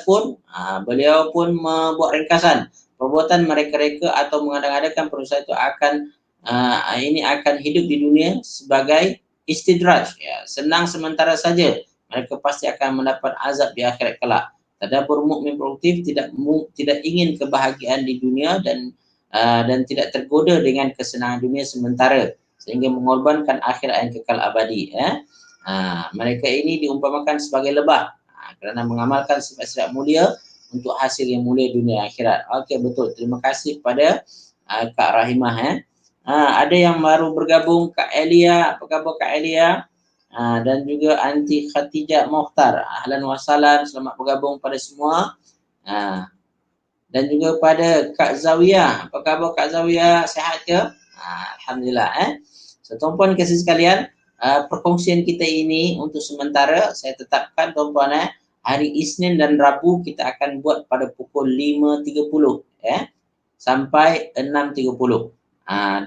pun beliau pun membuat ringkasan. Perbuatan mereka-reka atau mengada-ngadakan perusahaan itu akan akan hidup di dunia sebagai istidraj, ya, senang sementara saja. Mereka pasti akan mendapat azab di akhirat kelak. Tadabbur mukmin produktif tidak ingin kebahagiaan di dunia dan tidak tergoda dengan kesenangan dunia sementara sehingga mengorbankan akhirat yang kekal abadi. Mereka ini diumpamakan sebagai lebah kerana mengamalkan sifat-sifat mulia untuk hasil yang mulia dunia akhirat. Okey, betul. Terima kasih kepada Kak Rahimah. Ada yang baru bergabung, Kak Elia. Apa khabar Kak Elia? Dan juga Aunty Khatijah Mokhtar. Ahlan wa sahlan, selamat bergabung pada semua. Dan juga pada Kak Zawiyah. Apa khabar Kak Zawiyah? Sihat ke? Alhamdulillah. So, tuan-puan kasih sekalian, perkongsian kita ini untuk sementara saya tetapkan tuan-puan, hari Isnin dan Rabu kita akan buat pada pukul 5.30 sampai 6.30.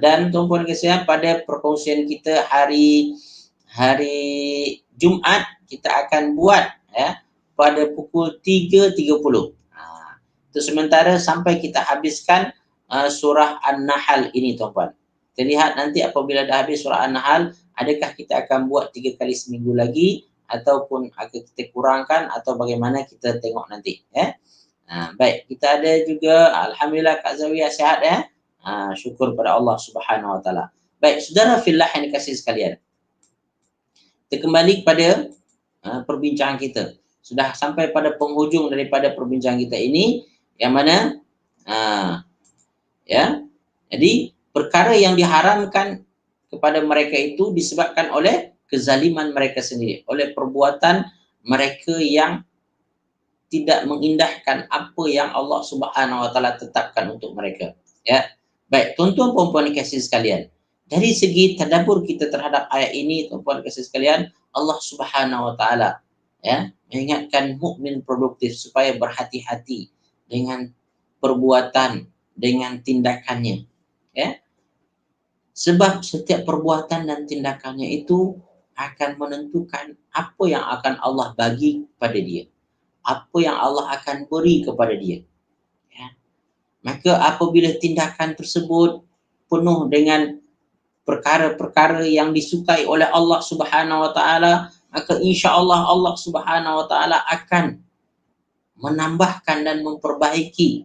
Dan tuan-puan kasih, pada perkongsian kita hari Jumaat kita akan buat pada pukul 3.30. Itu sementara sampai kita habiskan surah An-Nahl ini tuan-puan. Kita lihat nanti apabila dah habis surah An-Nahl, adakah kita akan buat 3 kali seminggu lagi ataupun akan kita kurangkan atau bagaimana, kita tengok nanti. Baik, kita ada juga alhamdulillah Kak Zawiyah sihat syukur pada Allah Subhanahu wa taala. Baik, saudara fillah yang dikasihi sekalian. Kita kembali kepada perbincangan kita. Sudah sampai pada penghujung daripada perbincangan kita ini, yang mana jadi perkara yang diharamkan kepada mereka itu disebabkan oleh kezaliman mereka sendiri, oleh perbuatan mereka yang tidak mengindahkan apa yang Allah Subhanahu wa taala tetapkan untuk mereka. Baik, tuan-tuan puan-puan dikasihi sekalian. Dari segi tadabbur kita terhadap ayat ini, tuan-puan dikasihi sekalian, Allah Subhanahu wa taala mengingatkan mukmin produktif supaya berhati-hati dengan perbuatan, dengan tindakannya. Sebab setiap perbuatan dan tindakannya itu akan menentukan apa yang akan Allah bagi pada dia. apa yang Allah akan beri kepada dia. Ya. Maka apabila tindakan tersebut penuh dengan perkara-perkara yang disukai oleh Allah Subhanahu Wa Taala, maka insya-Allah Allah Subhanahu Wa Taala akan menambahkan dan memperbaiki,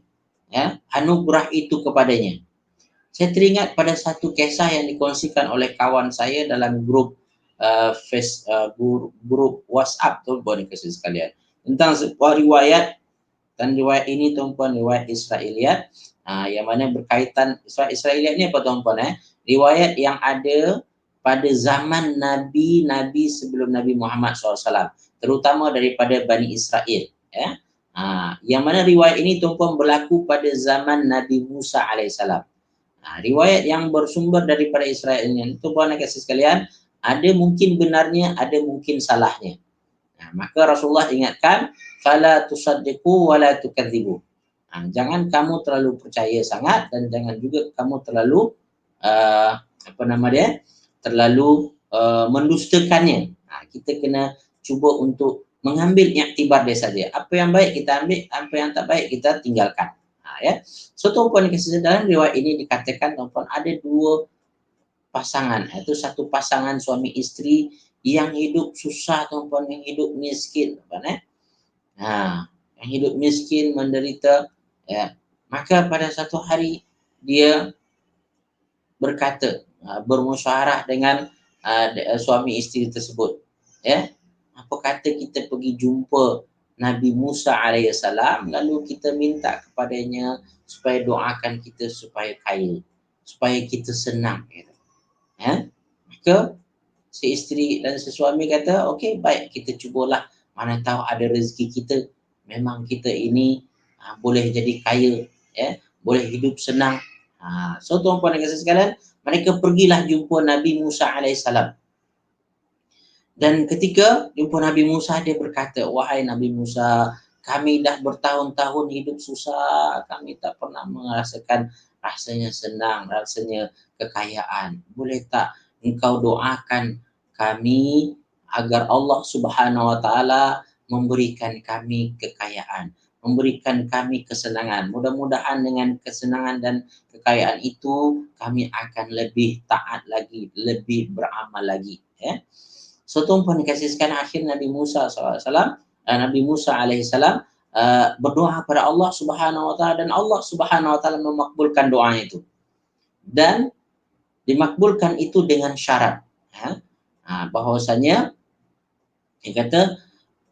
ya, anugerah itu kepadanya. Saya teringat pada satu kisah yang dikongsikan oleh kawan saya dalam grup grup WhatsApp tuan-puan dan sekalian, tentang sebuah riwayat, dan riwayat ini tuan-puan riwayat Israiliyat, yang mana berkaitan Israiliyat ni apa tuan-puan, riwayat yang ada pada zaman nabi-nabi sebelum Nabi Muhammad SAW, terutama daripada Bani Israel, ya. Yang mana riwayat ini tuan-puan berlaku pada zaman Nabi Musa alaihissalam. Riwayat yang bersumber daripada Israel ini, tuan-puan dan kasih sekalian, ada mungkin benarnya, ada mungkin salahnya. Maka Rasulullah ingatkan, fala tusaddiqu wala tukadzibu. Jangan kamu terlalu percaya sangat, dan jangan juga kamu terlalu terlalu mendustakannya. Kita kena cuba untuk mengambil iktibar dia saja. Apa yang baik kita ambil, apa yang tak baik kita tinggalkan. Ya. So tuan-puan kasih dalam riwayat ini dikatakan tuan-puan ada dua pasangan, itu satu pasangan suami isteri yang hidup susah tuan-puan, yang hidup miskin, tuan-puan, yang hidup miskin, menderita, ya. Maka pada satu hari dia berkata, bermusyawarah dengan suami isteri tersebut, ya, apa kata kita pergi jumpa Nabi Musa alaihissalam, lalu kita minta kepadanya supaya doakan kita supaya kaya, supaya kita senang, gitu. Ya. Maka si isteri dan si suami kata, okey, baik, kita cubalah, mana tahu ada rezeki kita, memang kita ini boleh jadi kaya, ya, boleh hidup senang. So tuan-puan dan kasih sekalian, mereka pergilah jumpa Nabi Musa alaihissalam. Dan ketika jumpa Nabi Musa, dia berkata, wahai Nabi Musa, kami dah bertahun-tahun hidup susah, kami tak pernah merasakan rasanya senang, rasanya kekayaan. Boleh tak engkau doakan kami agar Allah Subhanahu Wa Taala memberikan kami kekayaan, memberikan kami kesenangan. Mudah-mudahan dengan kesenangan dan kekayaan itu kami akan lebih taat lagi, lebih beramal lagi, ya. So tuan-puan dikasihkan, akhir Nabi Musa SAW, Nabi Musa alaihissalam berdoa kepada Allah Subhanahu Wa Taala, dan Allah Subhanahu Wa Taala memakbulkan doa itu, dan dimakbulkan itu dengan syarat, bahwasanya dia kata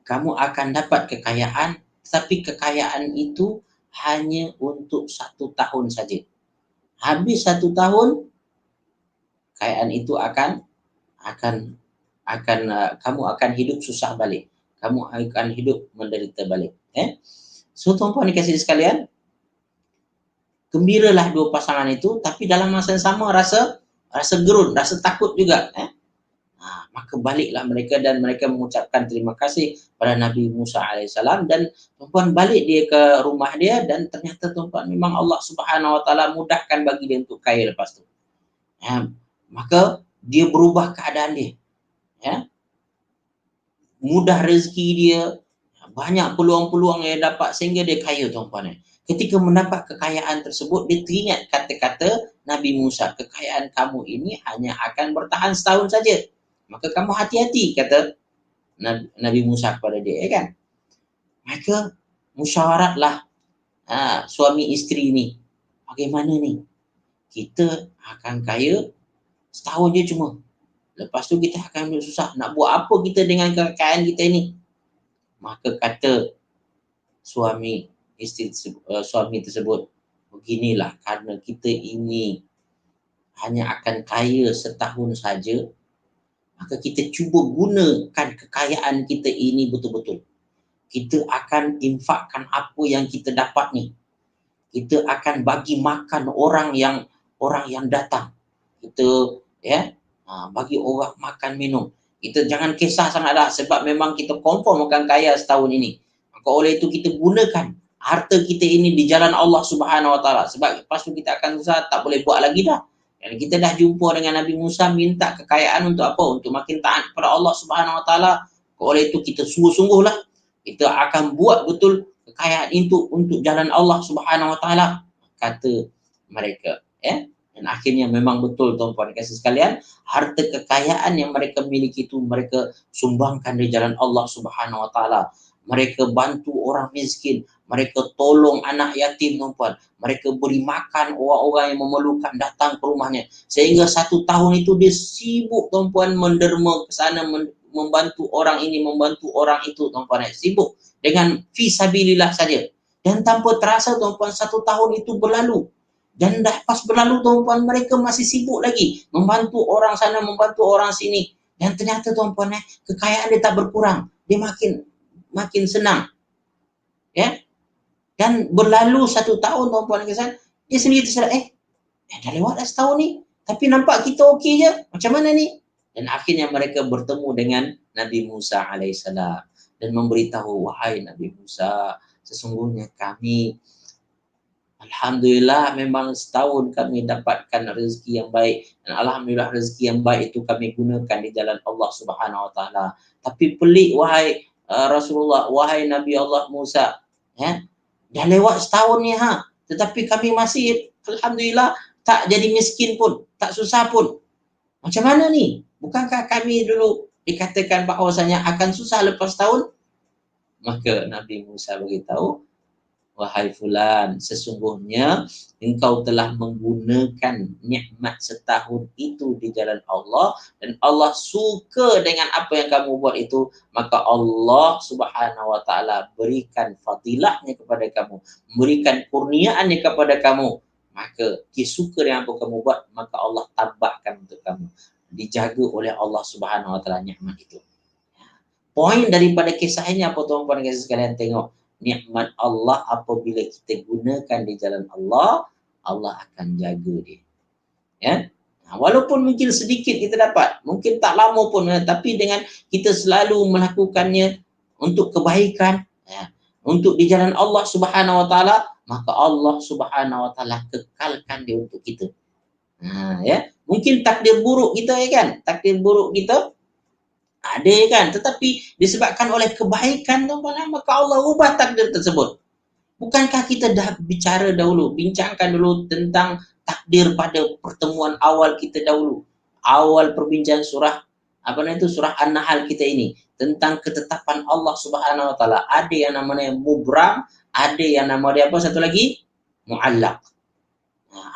kamu akan dapat kekayaan, tapi kekayaan itu hanya untuk 1 tahun saja. Habis 1 tahun, kekayaan itu akan kamu akan hidup susah balik, kamu akan hidup menderita balik. So tuan-puan dikasih sekalian, gembiralah dua pasangan itu, tapi dalam masa yang sama rasa gerun, rasa takut juga. Maka baliklah mereka, dan mereka mengucapkan terima kasih pada Nabi Musa alaihissalam, dan tuan-puan balik dia ke rumah dia, dan ternyata tuan-puan memang Allah Subhanahu Wa Taala mudahkan bagi dia untuk kaya lepas tu. Maka dia berubah keadaan dia, ya, mudah rezeki dia, banyak peluang-peluang yang dapat sehingga dia kaya tuan-puan. Ketika mendapat kekayaan tersebut, dia teringat kata-kata Nabi Musa, kekayaan kamu ini hanya akan bertahan setahun saja, maka kamu hati-hati, kata Nabi Musa kepada dia, kan. Maka musyawaratlah suami isteri ni, bagaimana ni, kita akan kaya setahun je cuma, lepas tu kita akan susah, nak buat apa kita dengan kekayaan kita ini. Maka kata suami tersebut, beginilah, karena kita ini hanya akan kaya setahun saja, maka kita cuba gunakan kekayaan kita ini betul-betul. Kita akan infakkan apa yang kita dapat ni, kita akan bagi makan orang yang datang, kita, ya, bagi orang makan minum. Kita jangan kisah sangatlah, sebab memang kita confirm akan kaya setahun ini. Maka oleh itu kita gunakan harta kita ini di jalan Allah Subhanahu Wa Taala, sebab lepas tu kita akan susah, tak boleh buat lagi dah. Dan kita dah jumpa dengan Nabi Musa, minta kekayaan untuk apa? Untuk makin taat kepada Allah Subhanahu Wa Taala. Oleh itu kita sungguh-sungguhlah Kita akan buat betul kekayaan itu untuk jalan Allah Subhanahu Wa Taala, kata mereka. Ya. Dan akhirnya memang betul tuan-tuan kasih sekalian, harta kekayaan yang mereka miliki itu mereka sumbangkan di jalan Allah Subhanahu Wa Taala. Mereka bantu orang miskin, mereka tolong anak yatim tuan-tuan, mereka beri makan orang-orang yang memerlukan datang ke rumahnya. Sehingga 1 tahun itu dia sibuk tuan-tuan menderma ke sana, membantu orang ini, membantu orang itu tuan-tuan. Sibuk dengan fisabilillah saja. Dan tanpa terasa tuan-tuan 1 tahun itu berlalu. Dan dah pas berlalu tuan-tuan, mereka masih sibuk lagi membantu orang sana, membantu orang sini. Dan ternyata tuan-tuan, kekayaan dia tak berkurang. Dia makin makin senang. Ya. Dan berlalu 1 tahun tuan-tuan kesan, dia sendiri tersedar, dah lewat dah setahun ni. Tapi nampak kita okey je. Macam mana ni? Dan akhirnya mereka bertemu dengan Nabi Musa alaihissalam dan memberitahu, wahai Nabi Musa, sesungguhnya kami alhamdulillah memang setahun kami dapatkan rezeki yang baik, dan alhamdulillah rezeki yang baik itu kami gunakan di jalan Allah Subhanahu Wa Taala. Tapi pelik wahai Rasulullah, wahai Nabi Allah Musa, ya, dah lewat setahun ni tetapi kami masih alhamdulillah tak jadi miskin pun, tak susah pun. Macam mana ni? Bukankah kami dulu dikatakan bahawasanya akan susah lepas tahun? Maka Nabi Musa beritahu, wahai fulan, sesungguhnya engkau telah menggunakan nikmat setahun itu di jalan Allah, dan Allah suka dengan apa yang kamu buat itu, maka Allah Subhanahu Wa Taala berikan fadilahnya kepada kamu, memberikan kurniaannya kepada kamu. Maka dia suka dengan apa kamu buat, maka Allah tambahkan untuk kamu. Dijaga oleh Allah Subhanahu Wa Taala nikmat itu. Poin daripada kisah ini apa tuan-tuan dan sekalian, tengok nikmat Allah apabila kita gunakan di jalan Allah, Allah akan jaga dia. Ya. Walaupun mungkin sedikit kita dapat, mungkin tak lama pun, tapi dengan kita selalu melakukannya untuk kebaikan, ya, untuk di jalan Allah Subhanahu Wa Taala, maka Allah Subhanahu Wa Taala kekalkan dia untuk kita. Ya. Mungkin takdir buruk kita, ya kan? Takdir buruk kita ada kan, tetapi disebabkan oleh kebaikan tuan-tuan, maka Allah ubah takdir tersebut. Bukankah kita dah bicara dahulu, bincangkan dulu tentang takdir pada pertemuan awal kita dahulu, awal perbincangan surah surah An-Nahl kita ini, tentang ketetapan Allah Subhanahu Wa Taala. Ada yang namanya mubram, ada yang namanya apa satu lagi, muallaq.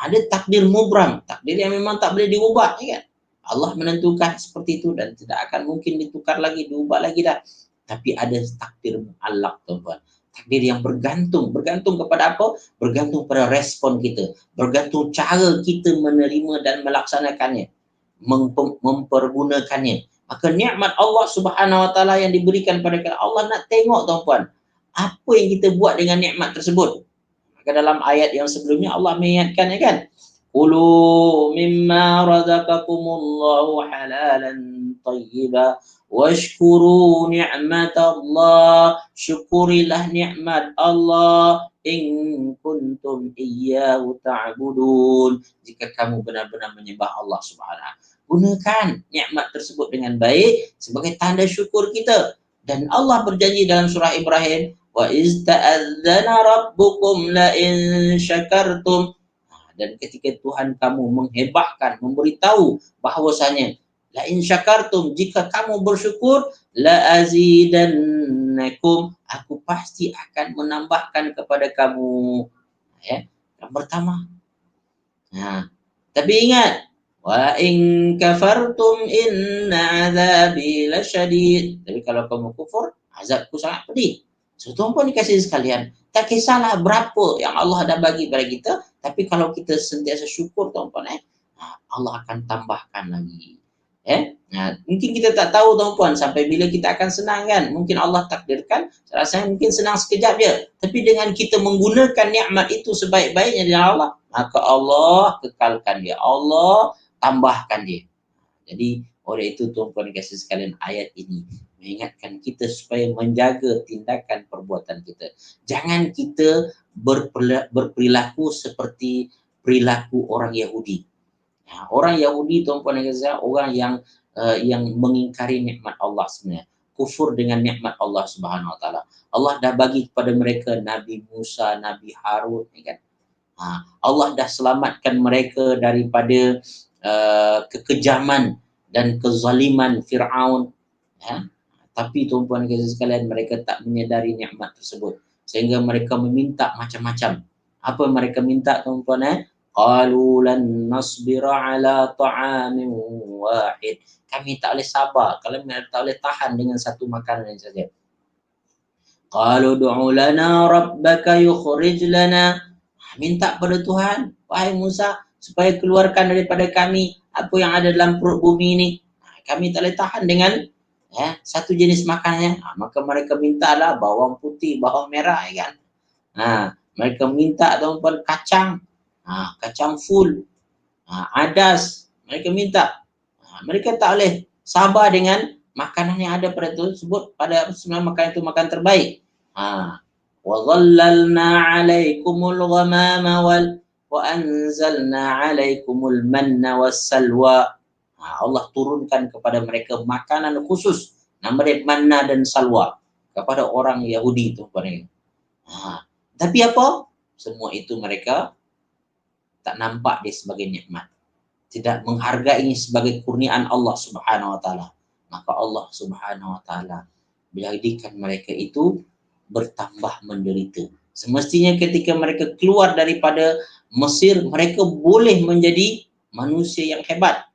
Ada takdir mubram, takdir yang memang tak boleh diubah, ya kan? Allah menentukan seperti itu dan tidak akan mungkin ditukar lagi, diubah lagi dah. Tapi ada takdir muallaq tuan-tuan. Takdir yang bergantung kepada apa? Bergantung pada respon kita, bergantung cara kita menerima dan melaksanakannya, mempergunakannya. Maka nikmat Allah Subhanahu Wa Taala yang diberikan pada kita, Allah nak tengok tuan-tuan, apa yang kita buat dengan nikmat tersebut. Maka dalam ayat yang sebelumnya Allah mengingatkan, ya kan? Kulu mimma razaqakumullahu halalan tayyiba washkuru ni'matallah, syukurilah nikmat Allah, in kuntum iyyahu ta'budun, jika kamu benar-benar menyembah Allah Subhanahu. Gunakan nikmat tersebut dengan baik sebagai tanda syukur kita. Dan Allah berjanji dalam surah Ibrahim, wa iz ta'adzana rabbukum la in syakartum, dan ketika Tuhan kamu menghebahkan, memberitahu bahwasanya la in syakartum, jika kamu bersyukur, la azidannakum, aku pasti akan menambahkan kepada kamu. Ya, yang pertama. Tapi ingat, wa in kafartum inna azabi lasyadid. Tapi kalau kamu kufur, azabku sangat pedih. So, tuan-tuan dikasih sekalian, tak kisahlah berapa yang Allah dah bagi kepada kita, tapi kalau kita sentiasa syukur tuan-tuan, Allah akan tambahkan lagi. Mungkin kita tak tahu tuan-tuan sampai bila kita akan senang kan. Mungkin Allah takdirkan, saya rasa mungkin senang sekejap je. Tapi dengan kita menggunakan nikmat itu sebaik-baiknya dari Allah, maka Allah kekalkan dia, Allah tambahkan dia. Jadi oleh itu tuan-tuan dikasih sekalian, ayat ini mengingatkan kita supaya menjaga tindakan perbuatan kita. Jangan kita berperilaku seperti perilaku orang Yahudi. Orang Yahudi tuan-tuan dan orang yang mengingkari nikmat Allah sebenarnya. kufur dengan nikmat Allah Subhanahu Wa Taala. Allah dah bagi kepada mereka Nabi Musa, Nabi Harun, kan? Allah dah selamatkan mereka daripada kekejaman dan kezaliman Firaun, ya. Tapi tuan-tuan dan sekalian, mereka tak menyadari nikmat tersebut sehingga mereka meminta macam-macam. Apa mereka minta, tuan-tuan? Qalu lan nasbira ala ta'amin wahid. Kami tak boleh sabar, kalau tak boleh tahan dengan satu makanan saja. Qalu du'u lana rabbaka yukhrij lana. Minta pada Tuhan, wahai Musa, supaya keluarkan daripada kami apa yang ada dalam perut bumi ini. Kami tak boleh tahan dengan satu jenis makanannya. Maka mereka mintalah bawang putih, bawang merah, kan. Mereka minta tuan-tuan kacang, kacang full, adas. Mereka minta. Mereka tak boleh sabar dengan makanan yang ada pada tersebut. Pada sebenarnya makanan itu makan terbaik. Wa dhallalna 'alaikumul ghamama wa anzalna 'alaikumul manna wassalwa. Allah turunkan kepada mereka makanan khusus, namanya manna dan salwa, kepada orang Yahudi itu. Tapi apa? Semua itu mereka tak nampak dia sebagai nikmat, tidak menghargai sebagai kurniaan Allah Subhanahu Wa Taala. Maka Allah Subhanahu Wa Taala menjadikan mereka itu bertambah menderita. Semestinya ketika mereka keluar daripada Mesir, mereka boleh menjadi manusia yang hebat,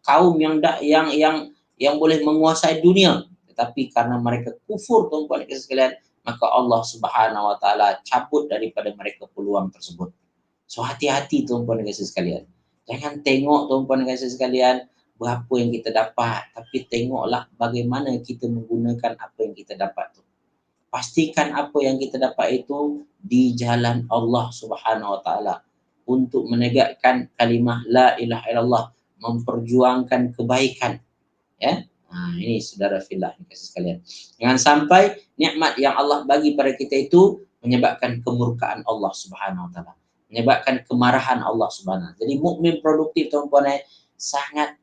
kaum yang boleh menguasai dunia. Tetapi karena mereka kufur, tuan-tuan dan sekalian, maka Allah Subhanahu Wa Taala cabut daripada mereka peluang tersebut. So hati-hati tuan-tuan dan sekalian. Jangan tengok tuan-tuan dan sekalian berapa yang kita dapat, tapi tengoklah bagaimana kita menggunakan apa yang kita dapat tu. Pastikan apa yang kita dapat itu di jalan Allah Subhanahu Wa Taala untuk menegakkan kalimah la ilaha illallah, memperjuangkan kebaikan, ya. Ini saudara fillah kasih sekalian. Jangan sampai nikmat yang Allah bagi pada kita itu menyebabkan kemurkaan Allah Subhanahu Wa Taala, menyebabkan kemarahan Allah Subhanahu. Jadi mukmin produktif, tuan-tuan, sangat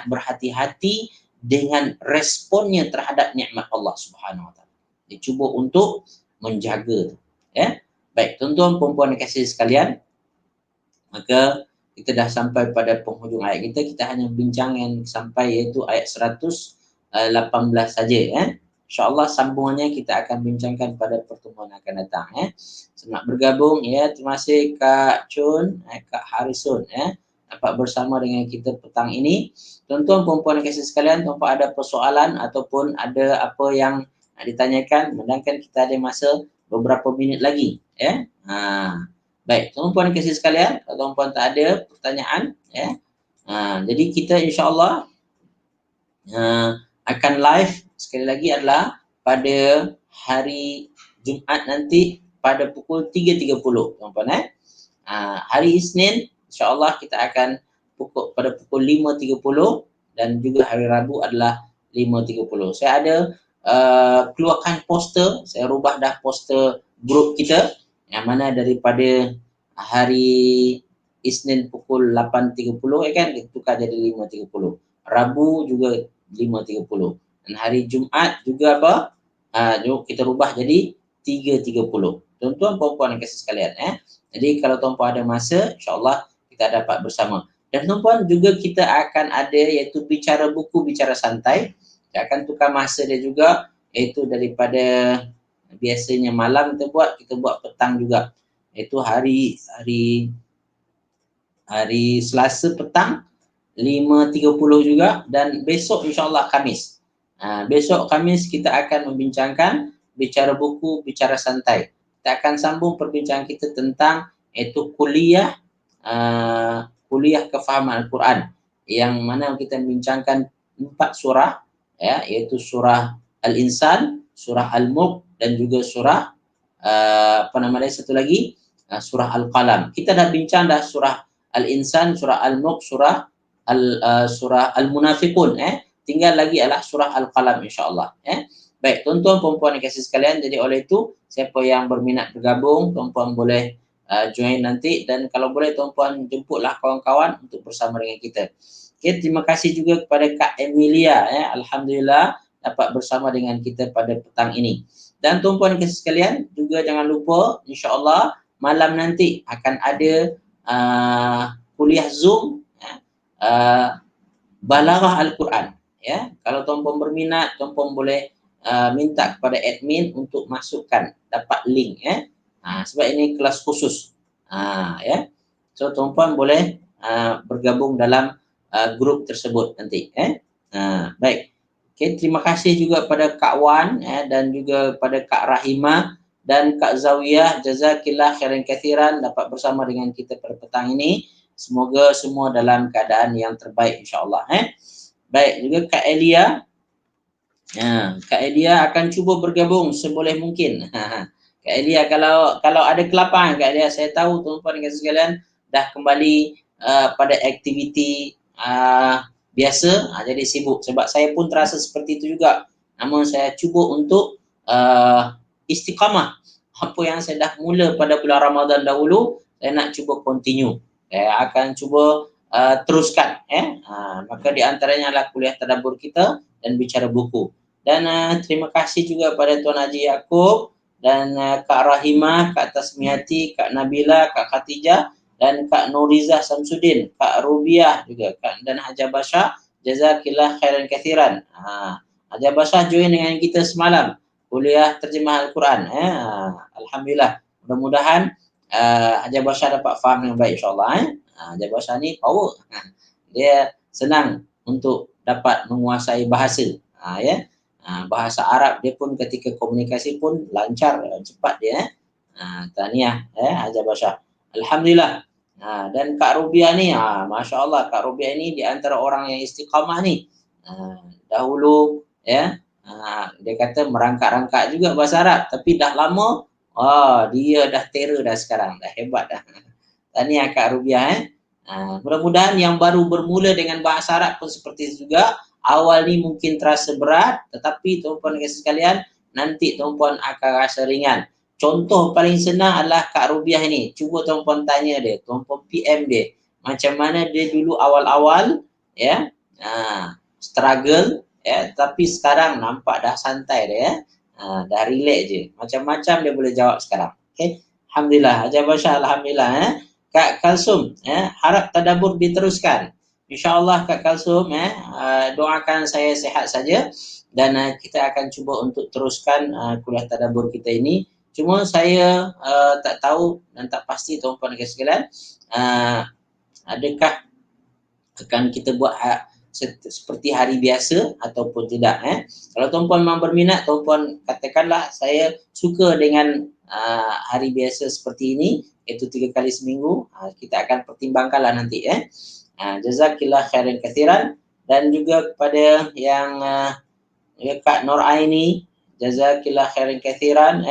berhati-hati dengan responnya terhadap nikmat Allah Subhanahu Wa Taala. Dicuba untuk menjaga, ya. Baik, tuan-tuan puan-puan kasih sekalian, maka kita dah sampai pada penghujung ayat kita. Kita hanya bincang yang sampai iaitu ayat 118 saja, ya. InsyaAllah sambungannya kita akan bincangkan pada pertemuan akan datang, ya. Selamat bergabung, ya. Terima kasih Kak Chun, Kak Harisun, ya, dapat bersama dengan kita petang ini. Tuan-tuan puan-puan kasih sekalian, tuan-puan ada persoalan ataupun ada apa yang nak ditanyakan, sedangkan kita ada masa beberapa minit lagi, ya. Baik, tuan-puan kasih sekalian, kalau tuan-puan tak ada pertanyaan, ya. Jadi kita insya-Allah akan live sekali lagi adalah pada hari Jumaat nanti pada pukul 3.30, tuan-puan. Hari Isnin insya-Allah kita akan pada pukul 5.30 dan juga hari Rabu adalah 5.30. Saya ada keluarkan poster, saya rubah dah poster grup kita yang mana daripada hari Isnin pukul 8.30, kan, kita tukar jadi 5.30. Rabu juga 5.30. Dan hari Jumaat juga apa? Kita rubah jadi 3.30. Tuan-tuan puan-puan yang kasih sekalian, Jadi kalau tuan-puan ada masa, insya-Allah kita dapat bersama. Dan tuan-puan juga kita akan ada iaitu bicara buku, bicara santai. Kita akan tukar masa dia juga, iaitu daripada biasanya malam kita buat petang juga. Iaitu hari Selasa petang 5.30 juga, dan besok insya-Allah Khamis. Besok Khamis kita akan membincangkan bicara buku, bicara santai. Kita akan sambung perbincangan kita tentang iaitu kuliah kefahaman Al-Quran, yang mana kita membincangkan 4 surah, ya, iaitu surah Al-Insan, surah Al-Mulk, dan juga surah satu lagi surah Al-Qalam. Kita dah bincang dah surah Al-Insan, surah Al-Mulk, surah Al-Munafiqun, tinggal lagi adalah surah Al-Qalam insya-Allah, Baik, tuan-tuan puan-puan yang kasih sekalian, jadi oleh itu siapa yang berminat bergabung, tuan-puan boleh join nanti, dan kalau boleh tuan-puan jemputlah kawan-kawan untuk bersama dengan kita. Okay, terima kasih juga kepada Kak Emilia, Alhamdulillah dapat bersama dengan kita pada petang ini. Dan tuan-puan dan sekalian, juga jangan lupa insya-Allah malam nanti akan ada kuliah Zoom Balaghah Al-Quran. Ya, kalau tuan-puan berminat, tuan-puan boleh minta kepada admin untuk masukkan, dapat link ya. Sebab ini kelas khusus. Ya. So tuan-puan boleh bergabung dalam grup tersebut nanti baik. Okay, terima kasih juga pada Kak Wan dan juga pada Kak Rahimah dan Kak Zawiyah, jazakillah khairan kathiran dapat bersama dengan kita pada petang ini. Semoga semua dalam keadaan yang terbaik insya-Allah. Baik, juga Kak Elia. Kak Elia akan cuba bergabung seboleh mungkin. Kak Elia, kalau ada kelapangan Kak Elia, saya tahu tuan-tuan dan sekalian dah kembali pada aktiviti biasa, jadi sibuk. Sebab saya pun terasa seperti itu juga. Namun saya cuba untuk istiqamah. Apa yang saya dah mula pada bulan Ramadan dahulu, saya nak cuba continue. Saya akan cuba teruskan. Maka di antaranya adalah kuliah tadabbur kita dan bicara buku. Dan terima kasih juga pada Tuan Haji Yaakob dan Kak Rahimah, Kak Tasmiati, Kak Nabila, Kak Khatijah dan Kak Nuriza Samsudin, Kak Rubiah juga dan Haja Basha. Jazakillah khairan kathiran. Haja Basha join dengan kita semalam kuliah terjemah Al-Quran. Alhamdulillah. Mudah-mudahan Haja Basha dapat faham dengan baik insya-Allah. Haja Basha ni power. Dia senang untuk dapat menguasai bahasa. Ya. Bahasa Arab dia pun ketika komunikasi pun lancar, cepat dia. Tahniah Haja Basha. Alhamdulillah. Dan Kak Rubiah ni, Masya Allah, Kak Rubiah ni di antara orang yang istiqamah ni. Dahulu ya, dia kata merangkak-rangkak juga bahasa Arab, tapi dah lama, dia dah terror dah sekarang, dah hebat dah. Tahniah Kak Rubiah. Mudah-mudahan yang baru bermula dengan bahasa Arab pun seperti itu juga. Awal ni mungkin terasa berat, tetapi tuan-puan dan sekalian, nanti tuan-puan akan rasa ringan. Contoh paling senang adalah Kak Rubiah ni. Cuba tuan-puan tanya dia, tuan-puan PM dia. Macam mana dia dulu awal-awal, ya, struggle, ya, tapi sekarang nampak dah santai dia, dah relax je. Macam-macam dia boleh jawab sekarang. Okay? Alhamdulillah. Haja Basha, alhamdulillah. Kak Kalsum, harap tadabbur diteruskan. InsyaAllah Kak Kalsum, doakan saya sehat saja dan kita akan cuba untuk teruskan kuliah tadabbur kita ini. Cuma saya tak tahu dan tak pasti tuan-puan dan sekalian, adakah akan kita buat seperti hari biasa ataupun tidak. Kalau tuan-puan memang berminat, tuan-puan katakanlah saya suka dengan hari biasa seperti ini, iaitu 3 kali seminggu. Kita akan pertimbangkanlah nanti. Jazakillah khairan kathiran. Dan juga kepada yang Kak Nur Aini, jazakillah khairan kathiran,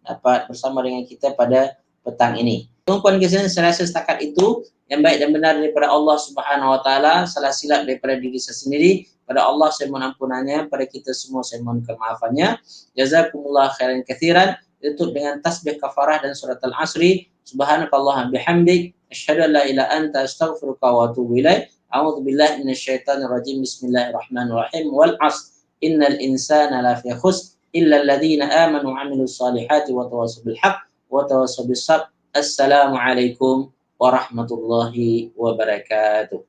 dapat bersama dengan kita pada petang ini. Tuan-puan dan saya rasa setakat itu yang baik dan benar daripada Allah Subhanahu Wa Taala, salah silap daripada diri saya sendiri, pada Allah saya mohon ampunannya, pada kita semua saya mohon kemaafannya. Jazakumullah khairan kathiran. Tutup dengan tasbih kafarah dan surat Al-Asri. Subhanakallah bihamdik, asyhadu an la ilaha anta astaghfiruka wa atubu ilaik. A'udzu billahi minasyaitonir rajim. Bismillahirrahmanirrahim. Wal 'ashr. Innal insana lafi khusr illa alladhina amanu wa 'amilus solihati wa tawassaw bil haqq wa tawassaw bis sabr. Assalamualaikum warahmatullahi wabarakatuh.